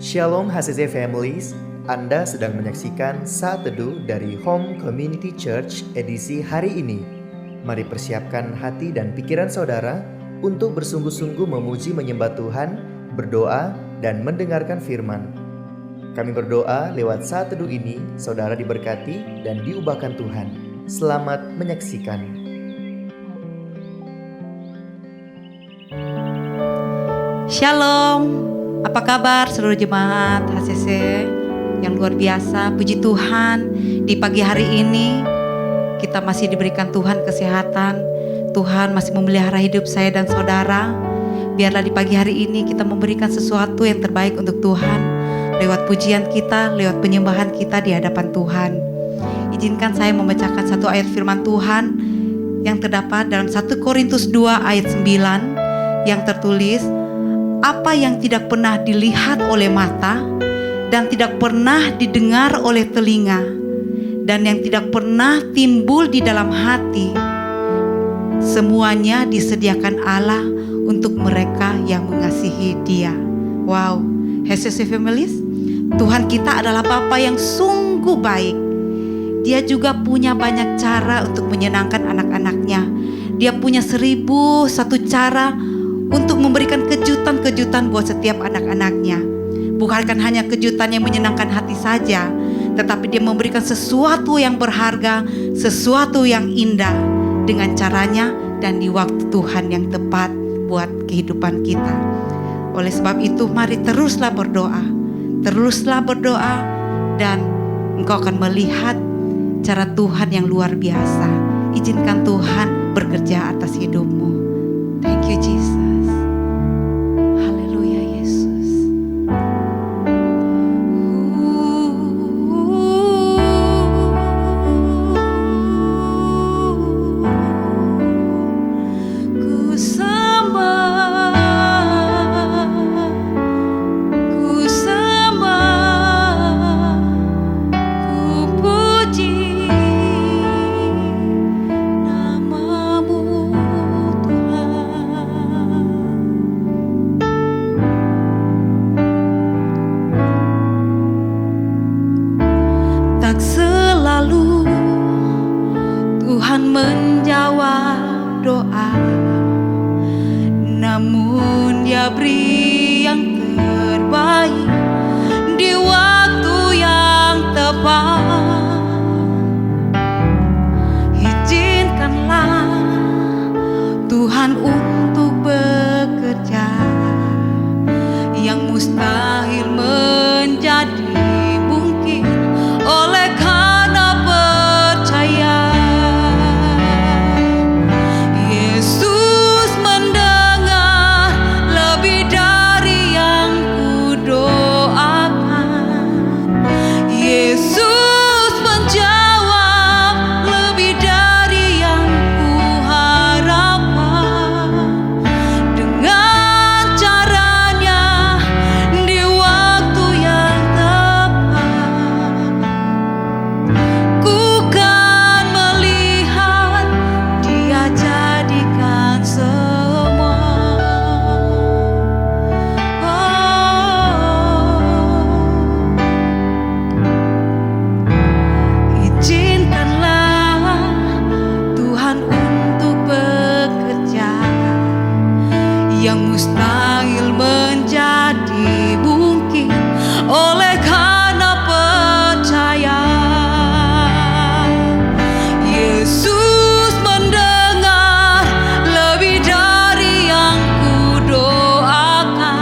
Shalom HCC Families, Anda sedang menyaksikan Saat Teduh dari Home Community Church edisi hari ini. Mari persiapkan hati dan pikiran saudara untuk bersungguh-sungguh memuji menyembah Tuhan, berdoa, dan mendengarkan firman. Kami berdoa lewat Saat Teduh ini, saudara diberkati dan diubahkan Tuhan. Selamat menyaksikan. Shalom, apa kabar seluruh jemaat HCC yang luar biasa? Puji Tuhan, di pagi hari ini kita masih diberikan Tuhan kesehatan. Tuhan masih memelihara hidup saya dan saudara. Biarlah di pagi hari ini kita memberikan sesuatu yang terbaik untuk Tuhan, lewat pujian kita, lewat penyembahan kita di hadapan Tuhan. Izinkan saya membacakan satu ayat firman Tuhan yang terdapat dalam 1 Korintus 2 ayat 9 yang tertulis, apa yang tidak pernah dilihat oleh mata dan tidak pernah didengar oleh telinga dan yang tidak pernah timbul di dalam hati, semuanya disediakan Allah untuk mereka yang mengasihi Dia. Wow, HCC Families, Tuhan kita adalah Bapa yang sungguh baik. Dia juga punya banyak cara untuk menyenangkan anak-anaknya. Dia punya 1001 cara untuk memberikan kejutan-kejutan buat setiap anak-anaknya. Bukan hanya kejutan yang menyenangkan hati saja, tetapi dia memberikan sesuatu yang berharga, sesuatu yang indah dengan caranya dan di waktu Tuhan yang tepat buat kehidupan kita. Oleh sebab itu, mari teruslah berdoa dan engkau akan melihat cara Tuhan yang luar biasa. Izinkan Tuhan bekerja atas hidupmu. Thank you Jesus. Tuhan menjawab doa, namun Dia beri yang terbaik di waktu yang tepat. Izinkanlah Tuhan untuk bekerja, yang mustahil menjadi mungkin oleh karena percaya. Yang mustahil menjadi mungkin oleh karena percaya. Yesus mendengar lebih dari yang kudoakan.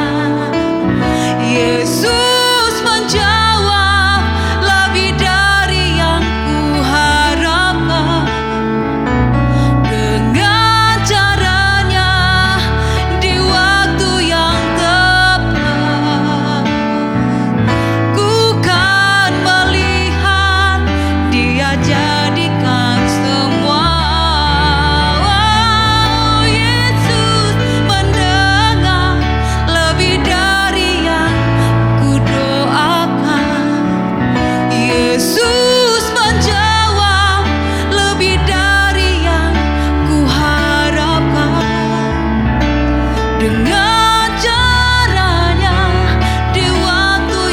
Yesus menjawab lebih dari yang kuharapkan. Dengan caranya di waktu yang tepat, ku kan melihat Dia jadikan semua. Oh, Yesus mendengar lebih dari yang kudoakan. Yesus menjawab lebih dari yang kuharapkan. Dengan caranya di waktu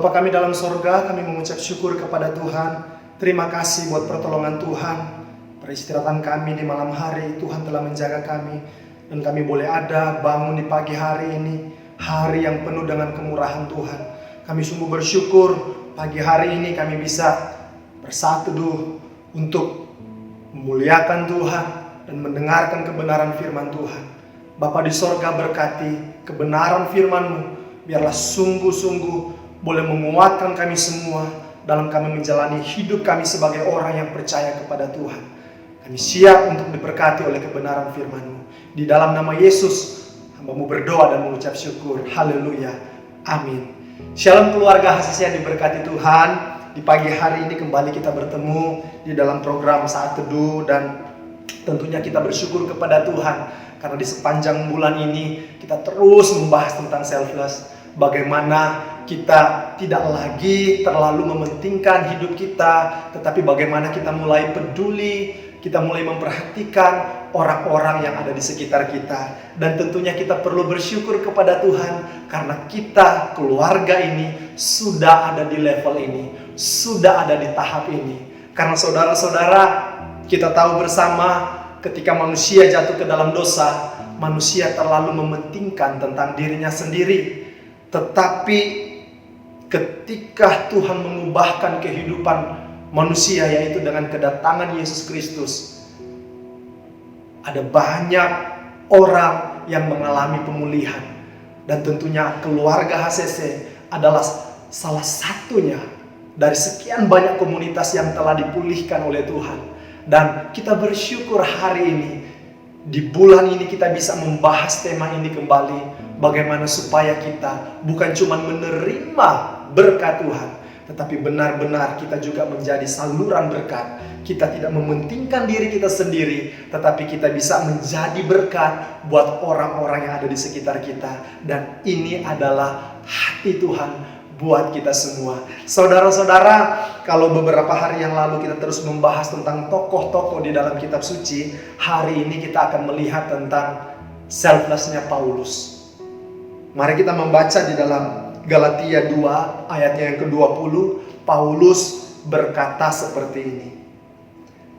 Bapa kami dalam sorga, kami mengucap syukur kepada Tuhan. Terima kasih buat pertolongan Tuhan. Peristirahatan kami di malam hari, Tuhan telah menjaga kami. Dan kami boleh ada, bangun di pagi hari ini. Hari yang penuh dengan kemurahan Tuhan. Kami sungguh bersyukur pagi hari ini kami bisa bersatu untuk memuliakan Tuhan dan mendengarkan kebenaran firman Tuhan. Bapa di sorga, berkati kebenaran firman-Mu. Biarlah sungguh-sungguh boleh menguatkan kami semua dalam kami menjalani hidup kami sebagai orang yang percaya kepada Tuhan. Kami siap untuk diberkati oleh kebenaran firman-Mu. Di dalam nama Yesus, hamba-Mu berdoa dan mengucap syukur. Haleluya. Amin. Shalom keluarga HCC yang diberkati Tuhan. Di pagi hari ini kembali kita bertemu di dalam program Saat Teduh, dan tentunya kita bersyukur kepada Tuhan karena di sepanjang bulan ini kita terus membahas tentang selfless. Bagaimana kita tidak lagi terlalu mementingkan hidup kita, tetapi bagaimana kita mulai peduli, kita mulai memperhatikan orang-orang yang ada di sekitar kita. Dan tentunya kita perlu bersyukur kepada Tuhan karena kita, keluarga ini, sudah ada di level ini, sudah ada di tahap ini. Karena saudara-saudara, kita tahu bersama ketika manusia jatuh ke dalam dosa, manusia terlalu mementingkan tentang dirinya sendiri. Tetapi ketika Tuhan mengubahkan kehidupan manusia, yaitu dengan kedatangan Yesus Kristus, ada banyak orang yang mengalami pemulihan. Dan tentunya keluarga HCC adalah salah satunya dari sekian banyak komunitas yang telah dipulihkan oleh Tuhan. Dan kita bersyukur hari ini, di bulan ini kita bisa membahas tema ini kembali. Bagaimana supaya kita bukan cuma menerima berkat Tuhan, tetapi benar-benar kita juga menjadi saluran berkat. Kita tidak mementingkan diri kita sendiri, tetapi kita bisa menjadi berkat buat orang-orang yang ada di sekitar kita. Dan ini adalah hati Tuhan buat kita semua. Saudara-saudara, kalau beberapa hari yang lalu kita terus membahas tentang tokoh-tokoh di dalam kitab suci, hari ini kita akan melihat tentang selflessnya Paulus. Mari kita membaca di dalam Galatia 2 ayatnya yang ke-20. Paulus berkata seperti ini.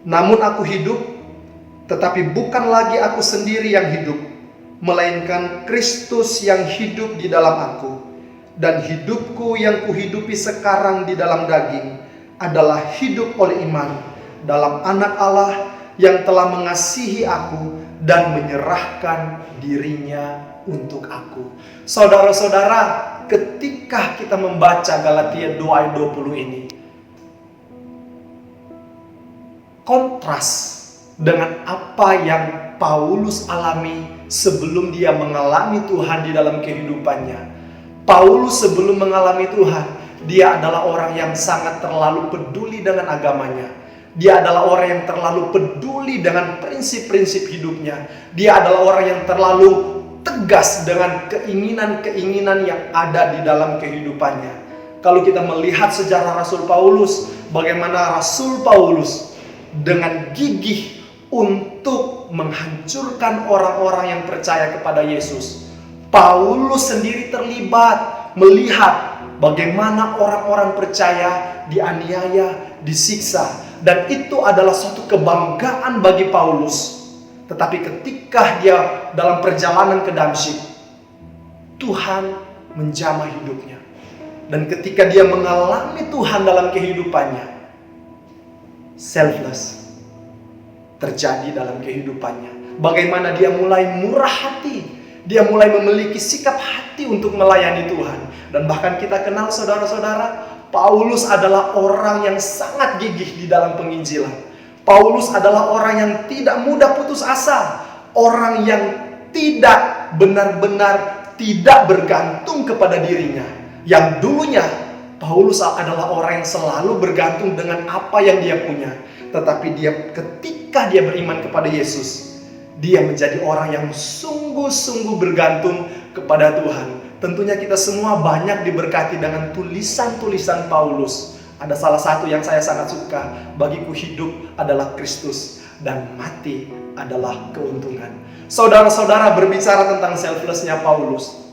Namun aku hidup, tetapi bukan lagi aku sendiri yang hidup, melainkan Kristus yang hidup di dalam aku. Dan hidupku yang kuhidupi sekarang di dalam daging adalah hidup oleh iman dalam Anak Allah yang telah mengasihi aku dan menyerahkan dirinya untuk aku. Saudara-saudara, ketika kita membaca Galatia 2 ayat 20 ini, kontras dengan apa yang Paulus alami sebelum dia mengalami Tuhan di dalam kehidupannya. Paulus sebelum mengalami Tuhan, dia adalah orang yang sangat terlalu peduli dengan agamanya. Dia adalah orang yang terlalu peduli dengan prinsip-prinsip hidupnya. Dia adalah orang yang terlalu tegas dengan keinginan-keinginan yang ada di dalam kehidupannya. Kalau kita melihat sejarah Rasul Paulus, bagaimana Rasul Paulus dengan gigih untuk menghancurkan orang-orang yang percaya kepada Yesus. Paulus sendiri terlibat melihat bagaimana orang-orang percaya dianiaya, disiksa. Dan itu adalah suatu kebanggaan bagi Paulus. Tetapi ketika dia dalam perjalanan ke Damsyik, Tuhan menjamah hidupnya. Dan ketika dia mengalami Tuhan dalam kehidupannya, selfless terjadi dalam kehidupannya. Bagaimana dia mulai murah hati, dia mulai memiliki sikap hati untuk melayani Tuhan. Dan bahkan kita kenal saudara-saudara, Paulus adalah orang yang sangat gigih di dalam penginjilan. Paulus adalah orang yang tidak mudah putus asa. Orang yang tidak benar-benar tidak bergantung kepada dirinya. Yang dulunya Paulus adalah orang yang selalu bergantung dengan apa yang dia punya. Tetapi ketika dia beriman kepada Yesus, dia menjadi orang yang sungguh-sungguh bergantung kepada Tuhan. Tentunya kita semua banyak diberkati dengan tulisan-tulisan Paulus. Ada salah satu yang saya sangat suka. Bagiku hidup adalah Kristus dan mati adalah keuntungan. Saudara-saudara, berbicara tentang selflessnya Paulus,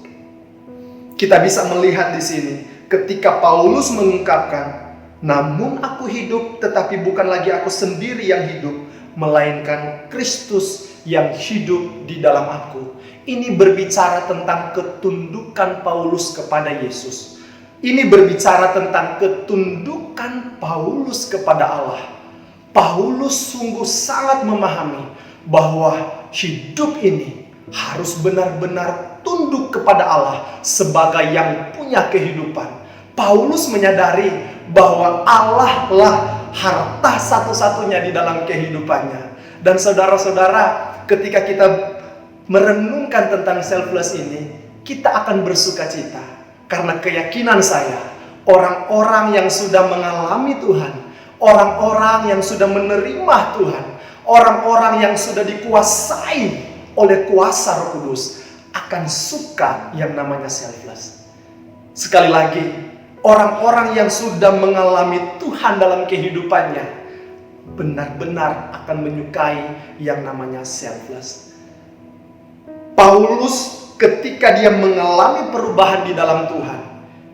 kita bisa melihat di sini ketika Paulus mengungkapkan, namun aku hidup, tetapi bukan lagi aku sendiri yang hidup, melainkan Kristus yang hidup di dalam aku. Ini berbicara tentang ketundukan Paulus kepada Yesus. Ini berbicara tentang ketundukan Paulus kepada Allah. Paulus sungguh sangat memahami bahwa hidup ini harus benar-benar tunduk kepada Allah sebagai yang punya kehidupan. Paulus menyadari bahwa Allah lah harta satu-satunya di dalam kehidupannya. Dan saudara-saudara, ketika kita merenungkan tentang selfless ini, kita akan bersuka cita. Karena keyakinan saya, orang-orang yang sudah mengalami Tuhan, orang-orang yang sudah menerima Tuhan, orang-orang yang sudah dikuasai oleh kuasa Roh Kudus akan suka yang namanya selfless. Sekali lagi, orang-orang yang sudah mengalami Tuhan dalam kehidupannya benar-benar akan menyukai yang namanya selfless. Paulus ketika dia mengalami perubahan di dalam Tuhan,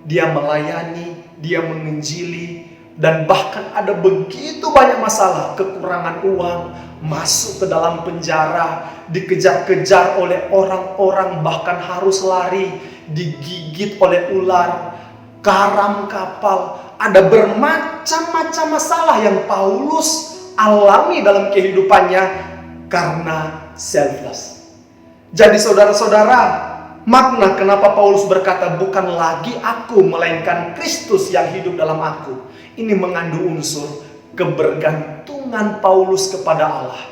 dia melayani, dia menginjili, dan bahkan ada begitu banyak masalah, kekurangan uang, masuk ke dalam penjara, dikejar-kejar oleh orang-orang, bahkan harus lari, digigit oleh ular, karam kapal. Ada bermacam-macam masalah yang Paulus alami dalam kehidupannya karena selfless. Jadi saudara-saudara, makna kenapa Paulus berkata bukan lagi aku melainkan Kristus yang hidup dalam aku, ini mengandung unsur kebergantungan Paulus kepada Allah,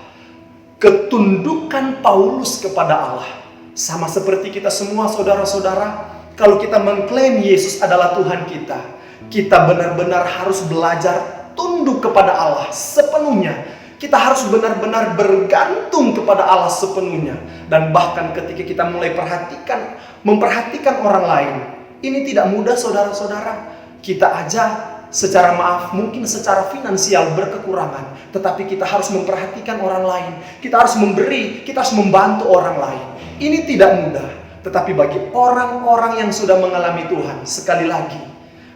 ketundukan Paulus kepada Allah. Sama seperti kita semua saudara-saudara, kalau kita mengklaim Yesus adalah Tuhan kita, kita benar-benar harus belajar tunduk kepada Allah sepenuhnya. Kita harus benar-benar bergantung kepada Allah sepenuhnya. Dan bahkan ketika kita mulai memperhatikan orang lain, ini tidak mudah saudara-saudara. Kita aja secara maaf, mungkin secara finansial berkekurangan, tetapi kita harus memperhatikan orang lain. Kita harus memberi, kita harus membantu orang lain. Ini tidak mudah. Tetapi bagi orang-orang yang sudah mengalami Tuhan, sekali lagi,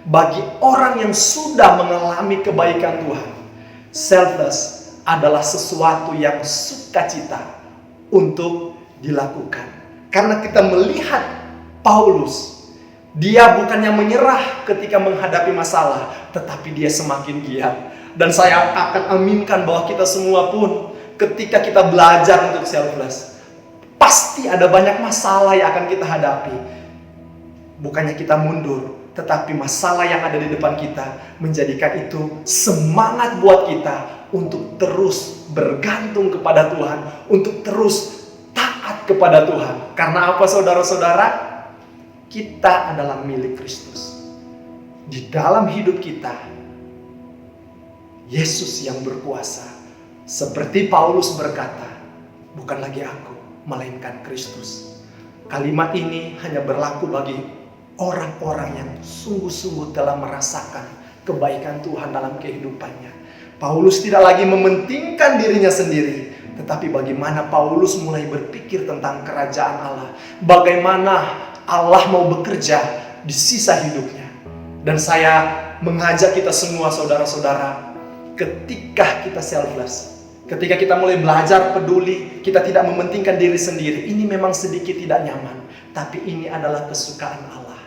bagi orang yang sudah mengalami kebaikan Tuhan, selfless adalah sesuatu yang sukacita untuk dilakukan. Karena kita melihat Paulus, dia bukannya menyerah ketika menghadapi masalah, tetapi dia semakin giat. Dan saya akan aminkan bahwa kita semua pun ketika kita belajar untuk selfless, pasti ada banyak masalah yang akan kita hadapi. Bukannya kita mundur, tetapi masalah yang ada di depan kita menjadikan itu semangat buat kita untuk terus bergantung kepada Tuhan, untuk terus taat kepada Tuhan. Karena apa saudara-saudara? Kita adalah milik Kristus. Di dalam hidup kita, Yesus yang berkuasa. Seperti Paulus berkata, bukan lagi aku, melainkan Kristus. Kalimat ini hanya berlaku bagi orang-orang yang sungguh-sungguh telah merasakan kebaikan Tuhan dalam kehidupannya. Paulus tidak lagi mementingkan dirinya sendiri, tetapi bagaimana Paulus mulai berpikir tentang kerajaan Allah. Bagaimana Allah mau bekerja di sisa hidupnya. Dan saya mengajak kita semua saudara-saudara, ketika kita selfless, ketika kita mulai belajar peduli, kita tidak mementingkan diri sendiri, ini memang sedikit tidak nyaman, tapi ini adalah kesukaan Allah.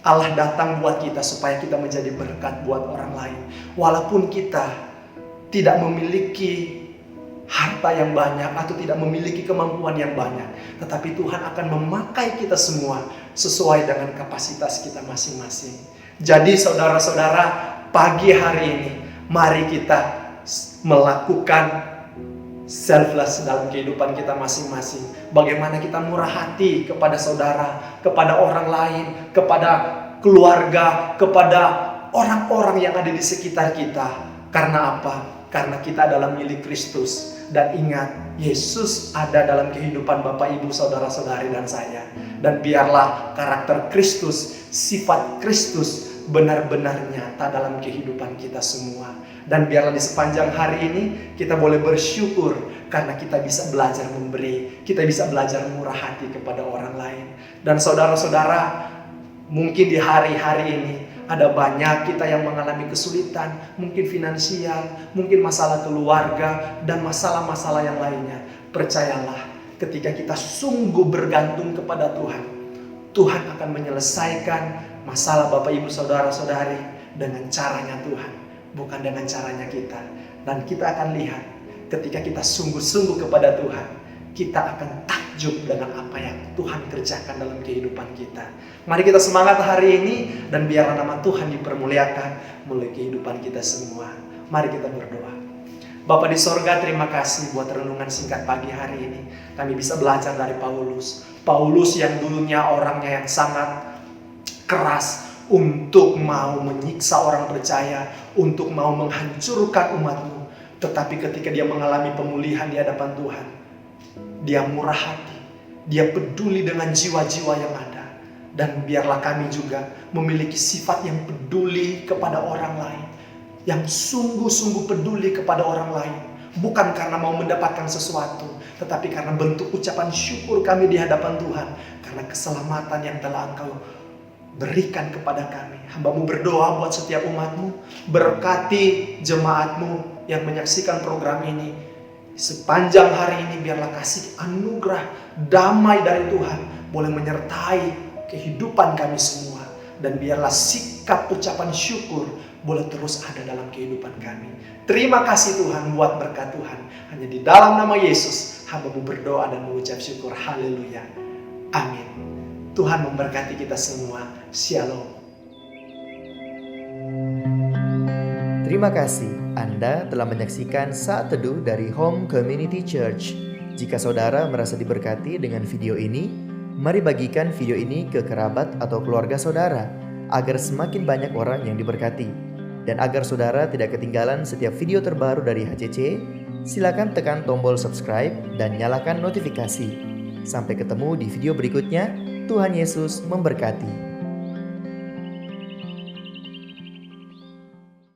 Allah datang buat kita supaya kita menjadi berkat buat orang lain. Walaupun kita tidak memiliki harta yang banyak atau tidak memiliki kemampuan yang banyak, tetapi Tuhan akan memakai kita semua sesuai dengan kapasitas kita masing-masing. Jadi saudara-saudara, pagi hari ini mari kita melakukan selfless dalam kehidupan kita masing-masing. Bagaimana kita murah hati kepada saudara, kepada orang lain, kepada keluarga, kepada orang-orang yang ada di sekitar kita. Karena apa? Karena kita adalah milik Kristus. Dan ingat, Yesus ada dalam kehidupan Bapak, Ibu, saudara-saudari dan saya. Dan biarlah karakter Kristus, sifat Kristus benar-benar nyata dalam kehidupan kita semua. Dan biarlah di sepanjang hari ini kita boleh bersyukur karena kita bisa belajar memberi, kita bisa belajar murah hati kepada orang lain. Dan saudara-saudara, mungkin di hari-hari ini Ada banyak kita yang mengalami kesulitan, mungkin finansial, mungkin masalah keluarga, dan masalah-masalah yang lainnya. Percayalah, ketika kita sungguh bergantung kepada Tuhan, Tuhan akan menyelesaikan masalah Bapak Ibu Saudara-saudari dengan caranya Tuhan, bukan dengan caranya kita. Dan kita akan lihat ketika kita sungguh-sungguh kepada Tuhan, kita akan takjub dengan apa yang Tuhan kerjakan dalam kehidupan kita. Mari kita semangat hari ini dan biarlah nama Tuhan dipermuliakan melalui kehidupan kita semua. Mari kita berdoa. Bapa di sorga, terima kasih buat renungan singkat pagi hari ini. Kami bisa belajar dari Paulus. Paulus yang dulunya orangnya yang sangat keras untuk mau menyiksa orang percaya, untuk mau menghancurkan umatmu. Tetapi ketika dia mengalami pemulihan di hadapan Tuhan, dia murah hati, dia peduli dengan jiwa-jiwa yang ada. Dan biarlah kami juga memiliki sifat yang peduli kepada orang lain, yang sungguh-sungguh peduli kepada orang lain. Bukan karena mau mendapatkan sesuatu, tetapi karena bentuk ucapan syukur kami di hadapan Tuhan, karena keselamatan yang telah Engkau berikan kepada kami. Hamba-Mu berdoa buat setiap umat-Mu, berkati jemaat-Mu yang menyaksikan program ini. Sepanjang hari ini biarlah kasih anugerah damai dari Tuhan boleh menyertai kehidupan kami semua. Dan biarlah sikap ucapan syukur boleh terus ada dalam kehidupan kami. Terima kasih Tuhan buat berkat Tuhan. Hanya di dalam nama Yesus hamba-Mu berdoa dan mengucap syukur. Haleluya. Amin. Tuhan memberkati kita semua. Shalom. Terima kasih Anda telah menyaksikan Saat Teduh dari Home Community Church. Jika saudara merasa diberkati dengan video ini, mari bagikan video ini ke kerabat atau keluarga saudara, agar semakin banyak orang yang diberkati. Dan agar saudara tidak ketinggalan setiap video terbaru dari HCC, silakan tekan tombol subscribe dan nyalakan notifikasi. Sampai ketemu di video berikutnya. Tuhan Yesus memberkati.